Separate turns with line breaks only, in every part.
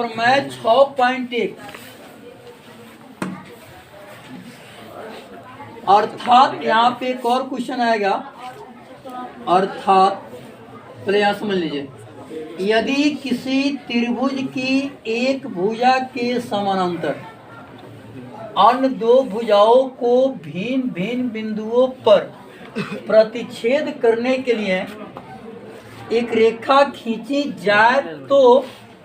प्रमेय 6.1 अर्थात यहाँ पे एक और क्वेश्चन आएगा। अर्थात पहले यहाँ समझ लीजिए, यदि किसी त्रिभुज की एक भुजा के समानांतर अन्य दो भुजाओं को भिन्न भिन्न बिंदुओं पर प्रतिच्छेद करने के लिए एक रेखा खींची जाए तो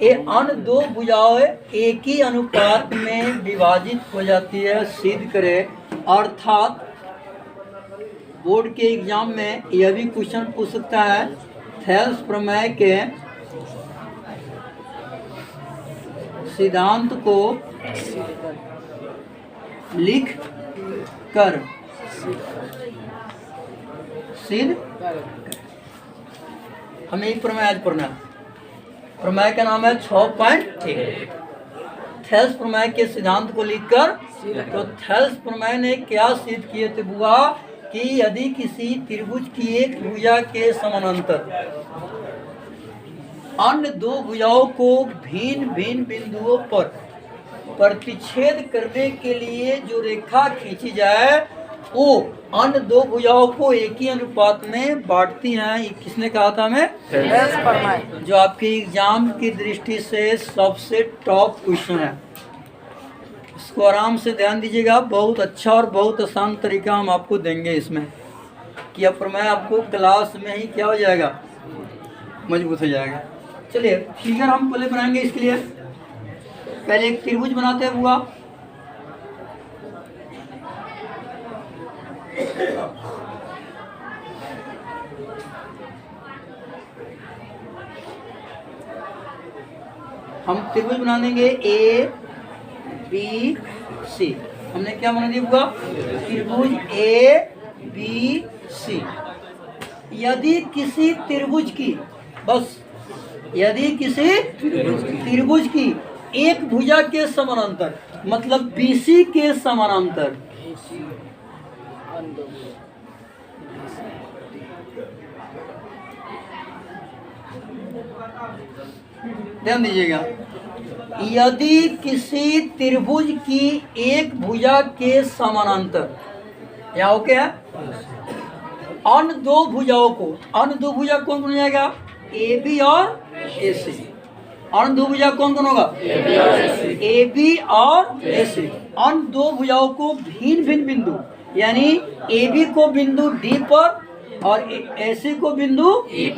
ये अन्य दो भुजाएं एक ही अनुपात में विभाजित हो जाती है, सिद्ध करे। अर्थात बोर्ड के एग्जाम में यह भी क्वेश्चन पूछ सकता है, थेल्स प्रमेय के सिद्धांत को लिख कर सिद्ध। हमें एक प्रमेय आज पढ़ना है। प्रमेय का नाम है 6.1 थेल्स प्रमेय के सिद्धांत को लिखकर। तो थेल्स प्रमेय ने क्या सिद्ध किए थे बुआ कि यदि किसी त्रिभुज की एक भुजा के समानांतर अन्य दो भुजाओं को भिन्न भिन्न बिंदुओं पर प्रतिच्छेद करने के लिए जो रेखा खींची जाए वो अन्य दो भुजाओं को एक ही अनुपात में बांटती हैं। ये किसने कहा था हमें? जो आपके एग्जाम की दृष्टि से सबसे टॉप क्वेश्चन है। इसको आराम से ध्यान दीजिएगा, बहुत अच्छा और बहुत आसान तरीका हम आपको देंगे इसमें कि अब प्रमेय आपको क्लास में ही क्या हो जाएगा, मजबूत हो जाएगा। चलिए फिगर हम पहले बनाएंगे। इसके लिए पहले एक त्रिभुज बनाते हैं बुआ। हम त्रिभुज बना देंगे ए बी सी। हमने क्या बना दिया बुआ? त्रिभुज ए बी सी। यदि किसी त्रिभुज की, बस यदि किसी त्रिभुज की एक भुजा के समानांतर, मतलब बीसी के समानांतर ध्यान दीजिएगा, यदि किसी त्रिभुज की एक भुजा के समानांतर, यहाँ ओके है, अन्य दो भुजाओं को, अन्य दो भुजा कौन कौन जाएगा? ए बी और ए सी। अन्य दो भुजा कौन कौन होगा? ए बी और ए सी। अन्य दो भुजाओं को भिन्न भिन्न बिंदु, यानी ए बी को बिंदु डी पर और ए सी को बिंदु ई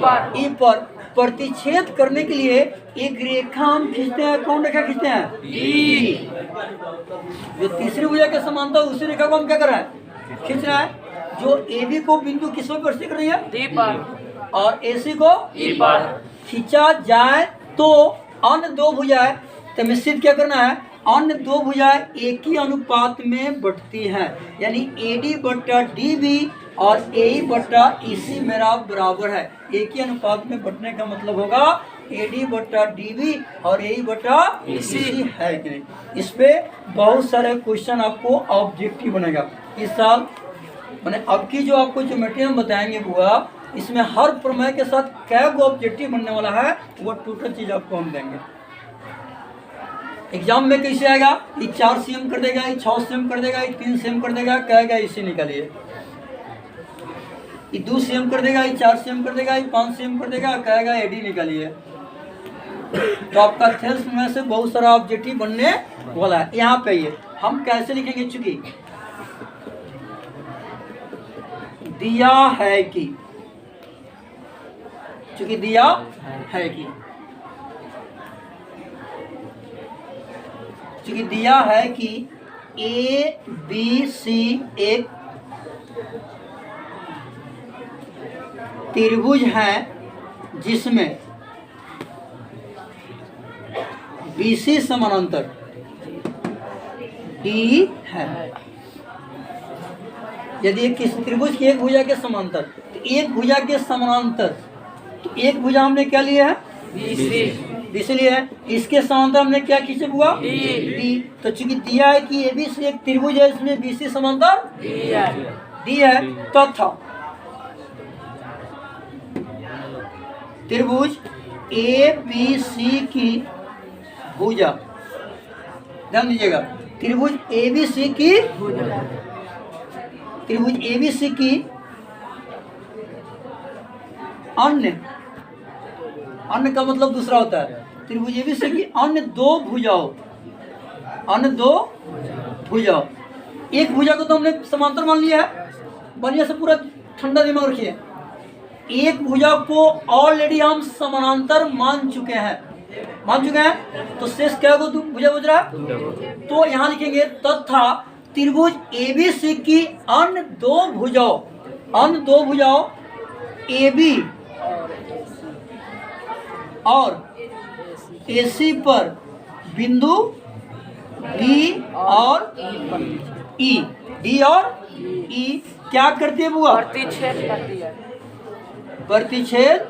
पर प्रतिच्छेद करने के लिए एक रेखा हम खींचते हैं। कौन रेखा खींचते हैं? डी। जो तीसरी भुजा के समांतर उसी रेखा को हम क्या कर रहे हैं? खींच रहे हैं। जो ए बी को बिंदु किस पर प्रतिच्छेद कर रही है? डी पर। और ए सी को ई पर। खींचा जाए तो अन्य दो भुजाएं, तो निश्चित क्या करना है? अन्य दो भुजाएं एक ही अनुपात में बढ़ती हैं, यानी ए डी बट्टा डी बी और ए ई बट्टा ई सी मेरा बराबर है। एक ही अनुपात में बढ़ने का मतलब होगा ए डी बट्टा डी बी और ए ई बट्टा ई सी है कि नहीं। इस पे बहुत सारे क्वेश्चन आपको ऑब्जेक्टिव बनेगा इस साल। मैंने अब की जो आपको ज्योमेट्री हम बताएंगे बुआ, इसमें हर प्रमेय के साथ क्या गो ऑब्जेक्टिव बनने वाला है, वो टोटल चीज आपको हम देंगे। एग्जाम में कैसे आएगा? ये 4 सीएम कर देगा, ये 6 सीएम कर देगा, ये 3 सीएम कर देगा, कहेगा इसे निकालिए। ये 2 सीएम कर देगा, ये 4 सीएम कर देगा, ये 5 सीएम कर देगा, कहेगा एडी निकालिए। तो आपका थेल्स में से बहुत सारा ऑब्जेक्टिव बनने वाला है। यहाँ पे ये हम कैसे लिखेंगे? चूंकि दिया है कि, चूंकि दिया है कि, चूंकि दिया है कि ए बी सी एक त्रिभुज है जिसमें बी सी समानांतर डी है। यदि एक किसी त्रिभुज की एक भुजा के समांतर, तो एक भुजा के समानांतर, तो एक भुजा हमने क्या लिया है? बी सी लिया है। इसके समांतर हमने क्या खींचे हुआ? डी। तो चूंकि दिया है कि ए बी सी एक त्रिभुज है, इसमें बी सी समांतर डी है, तथा त्रिभुज ए बी सी की भुजा। ध्यान दीजिएगा, त्रिभुज ABC की, त्रिभुज ABC की अन्य, अन्य का मतलब दूसरा होता है, त्रिभुज ABC की अन्य दो भुजाओं, अन्य दो भुजाओं, एक भुजा को तो हमने समांतर मान लिया है, बढ़िया से पूरा ठंडा दिमाग रखिए। एक भुजा को ऑलरेडी हम समानांतर मान चुके हैं, तो शेष क्या को भुजा बच रहा है, तो यहाँ लिखेंगे तथा त्रिभुज ABC की अन्य दो भुजाओं, अन्य दो भुजाओं AB और AC पर बिंदु D और E, D और E क्या करती है बुआ?
प्रतिच्छेद करती है,
प्रतिच्छेद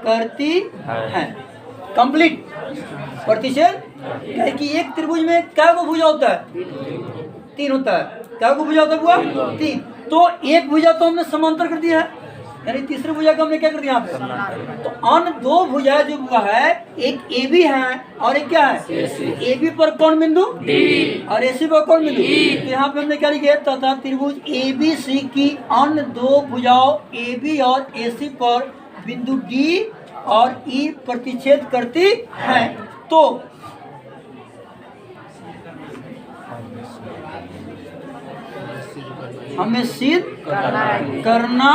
करती है। कंप्लीट प्रतिच्छेद, क्या है कि एक त्रिभुज में क्या को भुजा होता है? 3 होता है। क्या को भुजा होता है बुआ? 3। तो एक भुजा तो हमने समांतर कर दिया है, यानी तीसरे भुजा का हमने क्या कर दिया यहाँ पे? तो अन्य दो भुजा जो हुआ है, एक AB है और एक क्या है? AB पर कौन बिंदु? D और AC पर कौन बिंदु? E। तो यहाँ पे हमने क्या लिखे? तथा त्रिभुज ABC की अन्य दो भुजाओं AB और AC पर बिंदु D और E प्रतिच्छेद करती है। तो हमें सिद्ध करना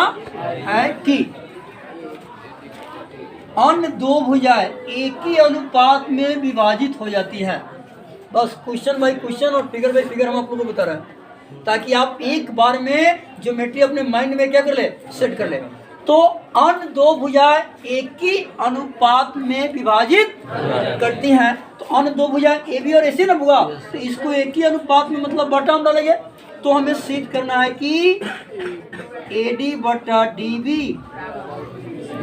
है कि अन्य दो भुजाएं एक ही अनुपात में विभाजित हो जाती है। बस क्वेश्चन बाय क्वेश्चन और फिगर बाय फिगर हम आप लोगों को बता रहे हैं, ताकि आप एक बार में ज्योमेट्री अपने माइंड में क्या कर ले, सेट कर ले। तो अन्य दो भुजाएं एक ही अनुपात में विभाजित करती हैं। तो अन्य दो भुजाएं AB और AC ना हुआ, तो इसको एक ही अनुपात में मतलब बटा हम डालेंगे। तो हमें सिद्ध करना है कि AD बटा DB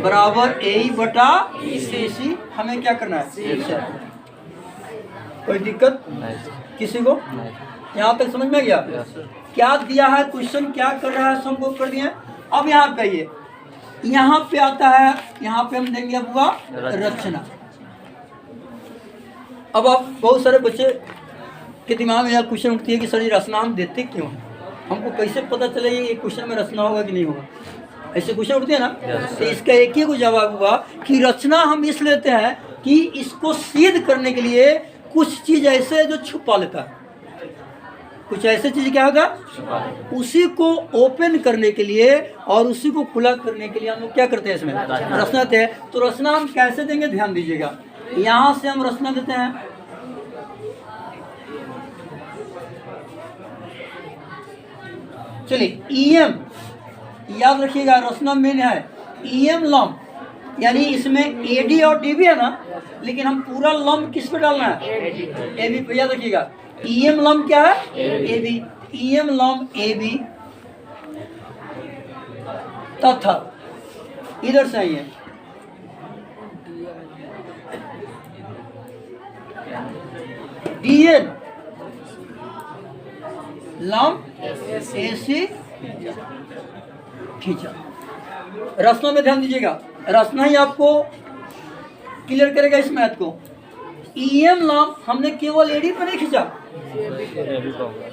बराबर AE बटा AC। हमें क्या करना है? कोई दिक्कत किसी को? यहाँ तक समझ में गया? क्या दिया है क्वेश्चन, क्या कर रहा है, सबको कर दिया। अब यहाँ पे आइए, यहाँ पे आता है, यहाँ पे हम देंगे बुआ रचना। अब आप बहुत सारे बच्चे के दिमाग में यह क्वेश्चन उठती है कि सर ये रचना हम देते क्यों हैं, हमको कैसे पता चले ये क्वेश्चन में रचना होगा कि नहीं होगा, ऐसे क्वेश्चन उठते हैं ना। तो इसका एक ही को जवाब हुआ कि रचना हम इस लेते हैं कि इसको सिद्ध करने के लिए कुछ चीज़ ऐसे जो छुपा लेता है, कुछ ऐसे चीज़ क्या होगा, उसी को ओपन करने के लिए और उसी को खुला करने के लिए हम लोग क्या करते हैं, इसमें रचना देते हैं। तो रचना हम कैसे देंगे, ध्यान दीजिएगा। यहाँ से हम रचना देते हैं, चलिए EM याद रखिएगा, रचना मेन है EM लंब, यानी इसमें AD और DB है ना, लेकिन हम पूरा लंब किस पे डालना है, AB पे। याद रखिएगा EM लंब क्या है, AB। EM लंब AB तथा इधर से आइए DN लंब AC खींचा। रचना में ध्यान दीजिएगा, रचना ही आपको क्लियर करेगा इस मैथ को। EM लंब हमने केवल AD पर नहीं खींचा,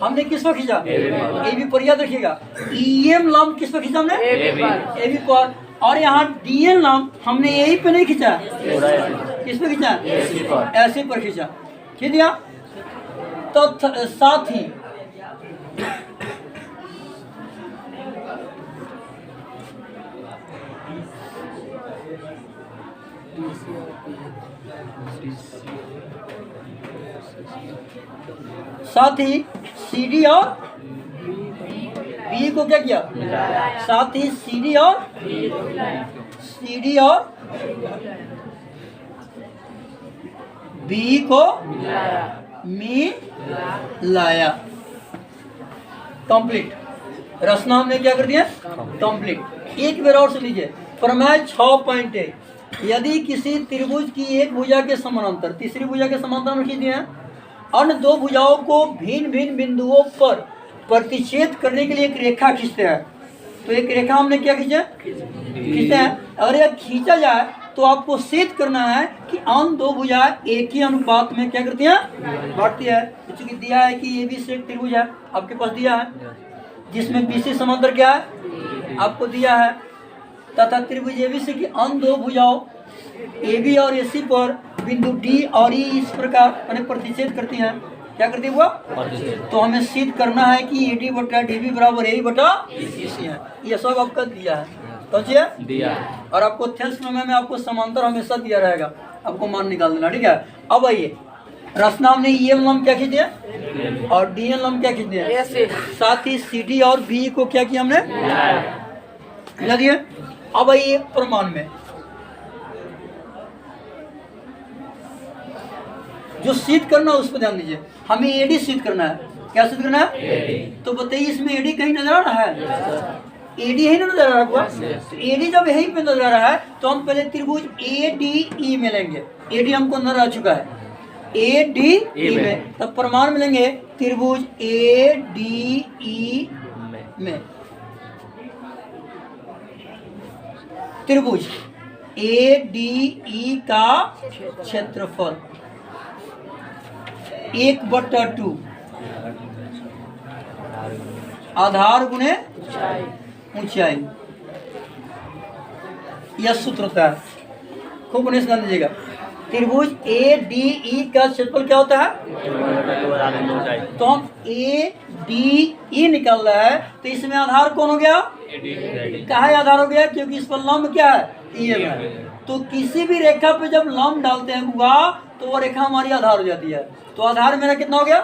हमने किस पर खींचा, AB पर। याद रखिएगा EM लंब किस पर खींचा हमने, AB पर। और यहाँ DN लंब हमने यही पे नहीं खींचा, किस पे खींचा, ऐसे पर खींचा। खींच दिया। तो साथ ही CD और B को क्या किया, साथ ही CD और B को मिलाया। कंप्लीट रचना हमने क्या कर दिया, कंप्लीट। एक बार और सुन लीजिए, प्रमेय 6.1, यदि किसी त्रिभुज की एक भुजा के समानांतर तीसरी भुजा के समानांतर में खींच दिए हैं, अन्य दो भुजाओं को भिन्न भिन्न बिंदुओं पर प्रतिच्छेद करने के लिए एक रेखा खींचते हैं। तो एक रेखा हमने क्या खींचा, खींचते हैं। अगर यह खींचा जाए तो आपको सिद्ध करना है कि अन्य दो भुजाएं एक ही अनुपात में क्या करती हैं, बढ़ती है। चूंकि दिया है कि ये भी से एक त्रिभुज है, आपके पास दिया है, जिसमें बीसी समांतर क्या है, आपको दिया है, तथा त्रिभुज एबीसी की अन्य दो भुजाओं AB और AC पर बिंदु D और E इस प्रकार मैंने प्रतिच्छेद करती हैं। क्या करती है वो? तो हमें सिद्ध करना है कि AD बटा DB बराबर AE बटा EC है। ये सब आपका दिया है, समझिए दिया। और आपको थेल्स प्रमेय में आपको समांतर हमेशा दिया रहेगा, आपको मान निकाल देना, ठीक है। अब आइए, रचना ने EM लंब क्या खींच दिया और DN लंब क्या खींच दिया, साथ ही CD और BE को क्या किया हमने, मिला दिया। अब आइए प्रमाण में, जो सिद्ध करना उस पर ध्यान दीजिए। हमें AD सिद्ध करना है। क्या सिद्ध करना है? तो बताइए, इसमें AD कहीं नजर आ रहा है? AD यही नजर आ रहा है। तो AD जब यहीं पे नजर आ रहा है तो हम पहले त्रिभुज ADE में लेंगे। AD हमको नजर आ चुका है, ADE में, तब प्रमाण मिलेंगे त्रिभुज ADE में। त्रिभुज ADE का क्षेत्रफल 1/2 आधार गुणे ऊंचाई, यह सूत्र होता है। खूब उन्हें ध्यान दीजिएगा। त्रिभुज ADE का क्षेत्रफल क्या होता है? तो हम ADE निकल रहा है, तो इसमें आधार कौन हो गया? कहा आधार हो गया, क्योंकि इस पर लंब क्या है, EM है। तो किसी भी रेखा पे जब लंब डालते हैं हुआ तो वो रेखा हमारी आधार हो जाती है। तो आधार मेरा कितना हो गया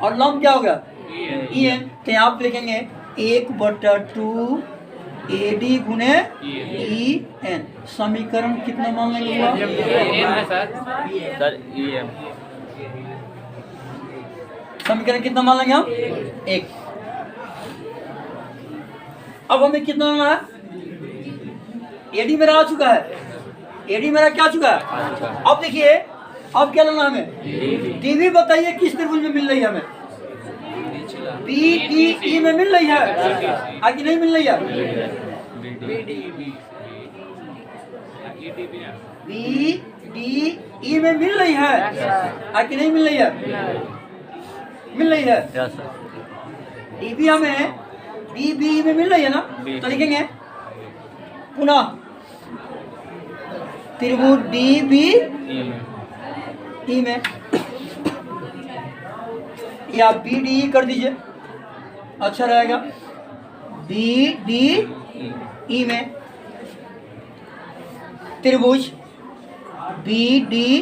और लंब क्या हो गया, EM। तो यहाँ पे लिखेंगे 1/2 AD गुणे EN। समीकरण कितना मान लेंगे समीकरण कितना मान लेंगे हम, 1। अब हमें कितना लेना है, AD मेरा आ चुका है, AD मेरा क्या चुका है। अब देखिए, अब क्या लेना हमें, DB बताइए किस त्रिभुज में मिल रही है हमें, BDE में मिल रही है, आगे नहीं मिल रही है, BDE में मिल रही है, आगे नहीं मिल रही है, मिल रही है। DB हमें DBE में मिल रही है ना, तो लिखेंगे पुनः त्रिभुज DBE में, या BDE कर दीजिए, अच्छा रहेगा। BDE में त्रिभुज BDE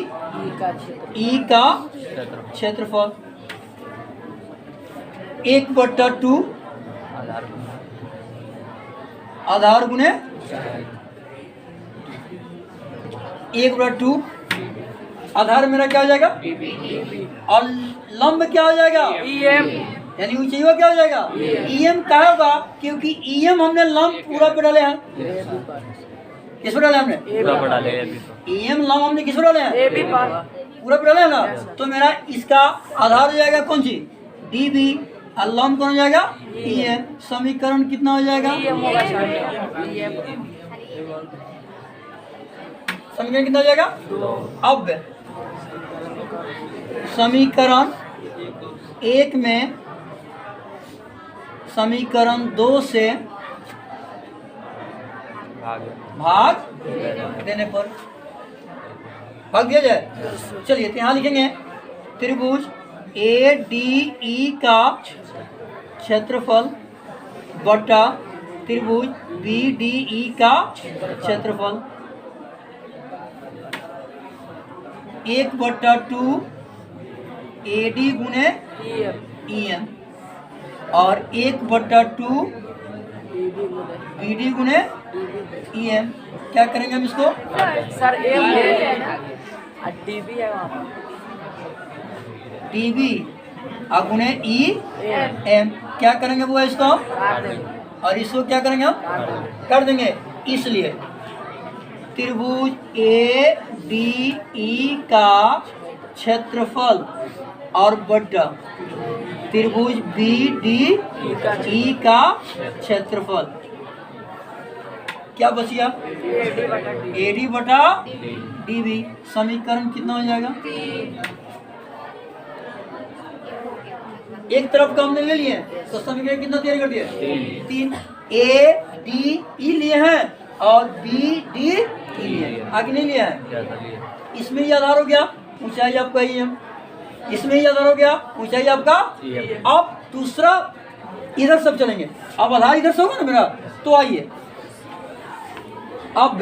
का क्षेत्रफल 1/2 आधार गुणे 1/2 आधार मेरा क्या हो जाएगा, और लंब क्या हो जाएगा, EM, यानी ऊंचाई क्या हो जाएगा, EM क्या होगा, क्योंकि EM हमने लंब पूरा पे डाले हैं। किस पर डाले हमने, EM लंब हमने किस पर डाले हैं, पूरा पे डाले हैं ना। तो मेरा इसका आधार हो जाएगा कौन सी, DB, और लंब कौन हो जाएगा, EM। समीकरण कितना हो जाएगा, समीकरण कितना हो जाएगा। अब समीकरण 1 में समीकरण 2 से भाग देने पर भाग दिया जाए। चलिए तो यहाँ लिखेंगे त्रिभुज ADE का क्षेत्रफल बटा त्रिभुज BDE का क्षेत्रफल 1/2 AD गुणे EM और 1/2 BD गुणे EM। क्या करेंगे हम इसको,
सर DB है वहाँ पर,
DB गुणे EM। क्या करेंगे वो इसको, और इसको क्या करेंगे हम, कर देंगे। इसलिए त्रिभुज ADE का क्षेत्रफल और बटा त्रिभुज BDE का क्षेत्रफल क्या बच गया? AD बटा DB। समीकरण कितना हो जाएगा? एक तरफ का हमने ले लिए तो समीकरण कितना तैयार कर दिया? 3। ADE लिए हैं और BDE लिए हैं, आगे नहीं लिया है। इसमें ही आधार हो गया, ऊंचाई आपका EM, इसमें ही आधार हो गया, ऊंचाई आपका। अब दूसरा इधर सब चलेंगे, अब आधार इधर से होगा ना मेरा, तो आइए अब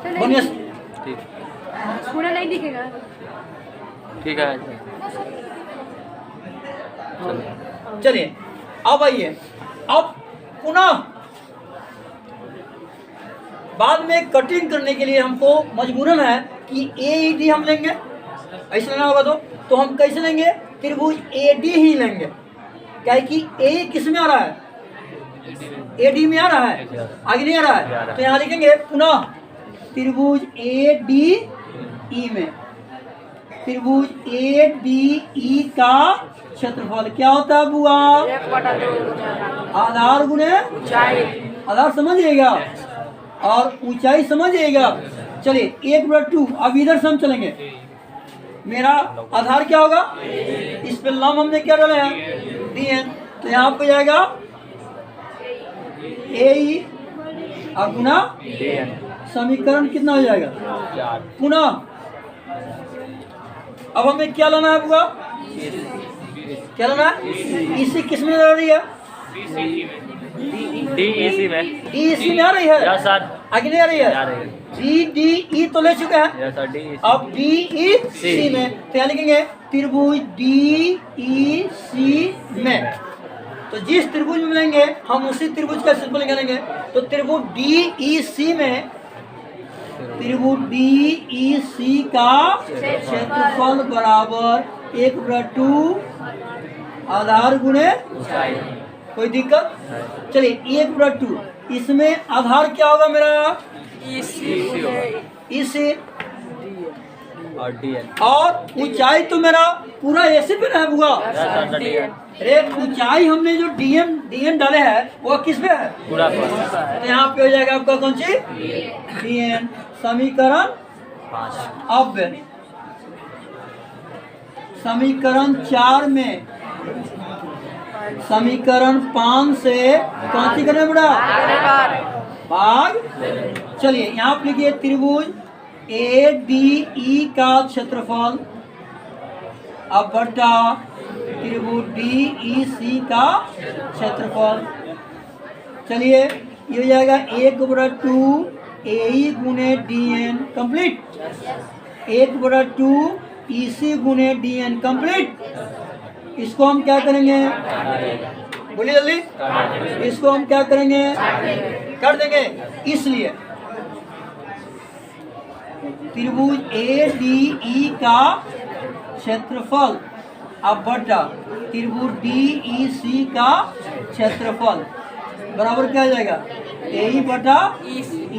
बनिए
पूरा नहीं दिखेगा।
ठीक है,
चलिए अब आइए, अब पुनः बाद में कटिंग करने के लिए हमको मजबूरन है कि AED हम लेंगे, ऐसे लेना होगा तो हम कैसे लेंगे? त्रिभुज AD ही लेंगे, क्या है कि A किस में आ रहा है? AD में आ रहा है, आगे नहीं आ रहा है। तो यहाँ लिखेंगे पुनः त्रिभुज ADE में, त्रिभुज ADE का क्षेत्रफल क्या होता है बुआ? आधार गुणे आधार समझिएगा और ऊंचाई समझिएगा। चलिए 1/2। अब इधर से हम चलेंगे, मेरा आधार क्या होगा? इस पे लंब हमने क्या डाला है? DN। तो यहाँ पे जाएगा AE और गुना समीकरण कितना हो जाएगा? पुनः अब हमें क्या लाना है बुआ? क्या लाना है? इसी किस में आ रही है?
DEC में।
DEC में आ रही है,
यस सर।
आगे नहीं आ रही है? DE तो ले चुके हैं,
यस सर, DEC।
अब DEC में तो यहाँ लिखेंगे त्रिभुज DEC में। तो जिस त्रिभुज में मिलेंगे हम उसी त्रिभुज का क्षेत्रफल निकालेंगे। तो त्रिभुज DEC में, त्रिभुज DEC का क्षेत्रफल बराबर 1/2 आधार गुणे, कोई दिक्कत? चलिए 1/2, इसमें आधार क्या होगा मेरा? EC
और DN
और ऊंचाई तो मेरा पूरा ऐसे पे है बुआ। अरे ऊंचाई हमने जो DN डाले हैं वो किस पे है?
पूरा
तो यहाँ पे हो जाएगा आपका कौन सी? DN। समीकरण
5।
अब समीकरण 4 में, समीकरण 5 से कौन सी करना पड़ा? भाग। चलिए यहाँ पे लिखिए त्रिभुज ADE का क्षेत्रफल अब बटा त्रिभुज DEC का क्षेत्रफल। चलिए ये हो जाएगा 1/2 AE गुणे DN कंप्लीट, 1/2 EC गुणे DN कंप्लीट। इसको हम क्या करेंगे? बोलिए जल्दी। इसको हम क्या करेंगे? कर देंगे। इसलिए त्रिभुज ADE का क्षेत्रफल अब बटा त्रिभुज DEC का क्षेत्रफल बराबर क्या हो जाएगा? AE बटा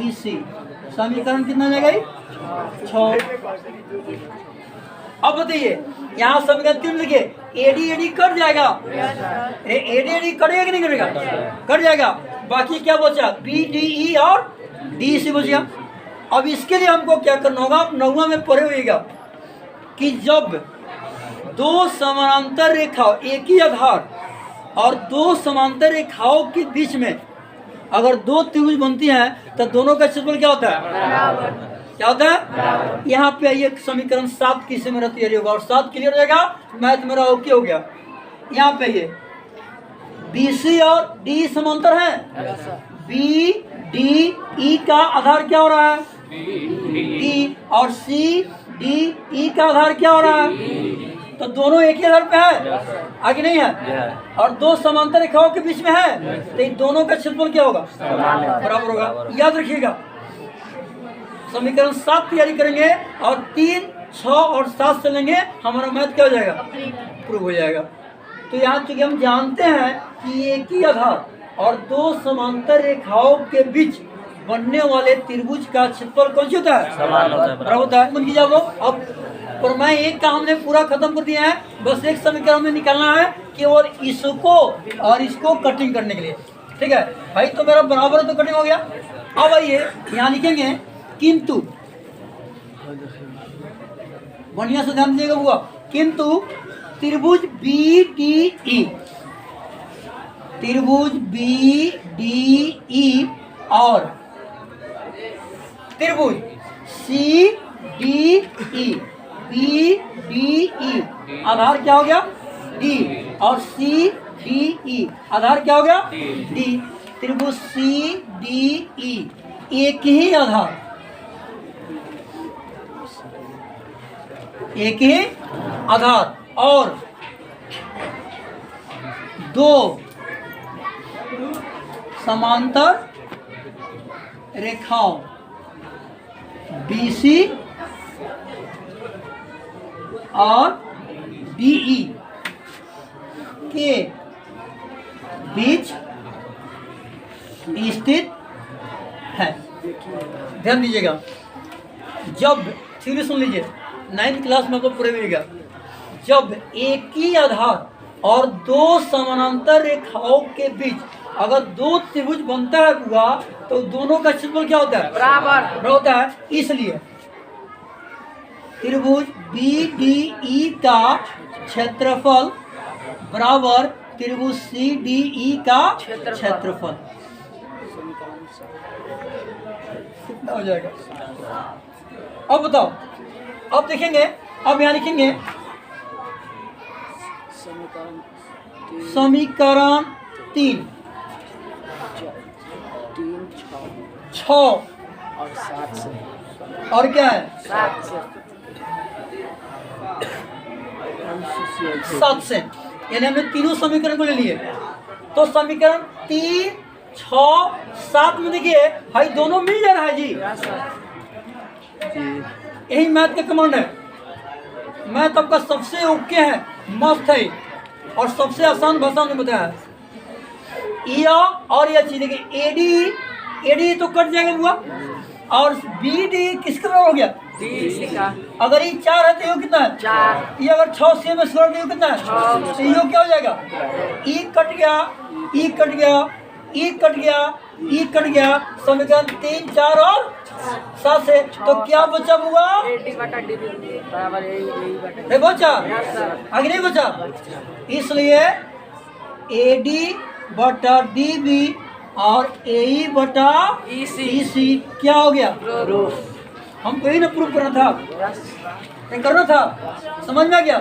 EC। समीकरण कितना जाएगा? 6। अब बताइए यहाँ समीकरण 3 लिखिए, AD कट जाएगा। AD कटेगा कि नहीं कटेगा? कट जाएगा। बाकी क्या बचा? BDE और DEC बच गया। अब इसके लिए हमको क्या करना होगा? आप 9वां में पढ़े होइएगा कि जब दो समानांतर रेखाओं, एक ही आधार और दो समांतर रेखाओं के बीच में अगर दो त्रिभुज बनती हैं तो दोनों का क्षेत्रफल क्या होता है? क्या होता है? यहाँ पे आइए, समीकरण 7 किससे मेरा तैयारी होगा और 7 क्लियर हो जाएगा, मैथ मेरा ओके हो गया। यहाँ पे आइए, BC और DE समांतर हैं। BDE का आधार क्या हो रहा है? D और CDE का आधार क्या हो रहा है? तो दोनों एक ही आधार पे है, आगे नहीं है, और दो समांतर रेखाओं के बीच में है, तो इन दोनों का क्षेत्रफल क्या होगा? बराबर होगा। याद रखिएगा, समीकरण 7 तैयारी करेंगे और 3, 6 और 7 से लेंगे, हमारा मैथ क्या हो जाएगा? प्रूव हो जाएगा। तो यहाँ चूंकि हम जानते हैं कि एक ही आधार और दो समांतर रेखाओं के बीच बनने वाले त्रिभुज का क्षेत्रफल कौन सी होता है? बराबर होता है। मन कीजिए आप लोग। अब पर मैं एक काम हमने पूरा खत्म कर दिया है, बस एक समीकरण में निकालना है केवल इसको और इसको कटिंग करने के लिए। ठीक है भाई, तो मेरा बराबर तो कटिंग हो गया। अब आइए यहाँ लिखेंगे किंतु, बढ़िया से ध्यान दीजिएगा हुआ, किंतु त्रिभुज BDE, त्रिभुज BDE और त्रिभुज CDE, BDE आधार क्या हो गया D, और CDE आधार क्या हो गया D। त्रिभुज CDE एक ही आधार, एक ही आधार और दो समांतर रेखाओं BC और DE के बीच स्थित है। ध्यान दीजिएगा, जब फिर सुन लीजिए, 9th क्लास में आपको पूरे मिलेगा, जब एक ही आधार और दो समानांतर रेखाओं के बीच अगर दो त्रिभुज बनता है पूरा, तो दोनों का क्षेत्रफल क्या होता है? बराबर होता है। इसलिए त्रिभुज BDE का क्षेत्रफल बराबर त्रिभुज CDE का क्षेत्रफल। कितना हो जाएगा? अब बताओ, अब देखेंगे, अब यहाँ लिखेंगे समीकरण 3 6
और 7 से,
और क्या है 7 से, यानी हमने तीनों समीकरण को ले लिए। तो समीकरण 3 6 7 में देखिए भाई दोनों मिल जा रहा है जी। यही मैथ का कमांड है। मैथ आपका सबसे ओके है, मस्त है और सबसे आसान भाषा में बताया है। या और यह चीज देखिए, एडी तो कट जाएगा हुआ, और BD किसके बराबर हो गया? अगर ये 4 है तो ये कितना है? 4। ये अगर 6 से में छोड़ दिया कितना है? 6। तो ये क्या हो जाएगा? ई कट गया, ई कट गया, ई कट गया, ई कट गया। समीकरण 3 4 और 7 से तो क्या बचा हुआ? नहीं बचा, आगे नहीं बचा। इसलिए AD बटा DB और AE बटा EC क्या हो गया? हमको यही ना प्रूफ करना था, करना था, समझ में आ गया?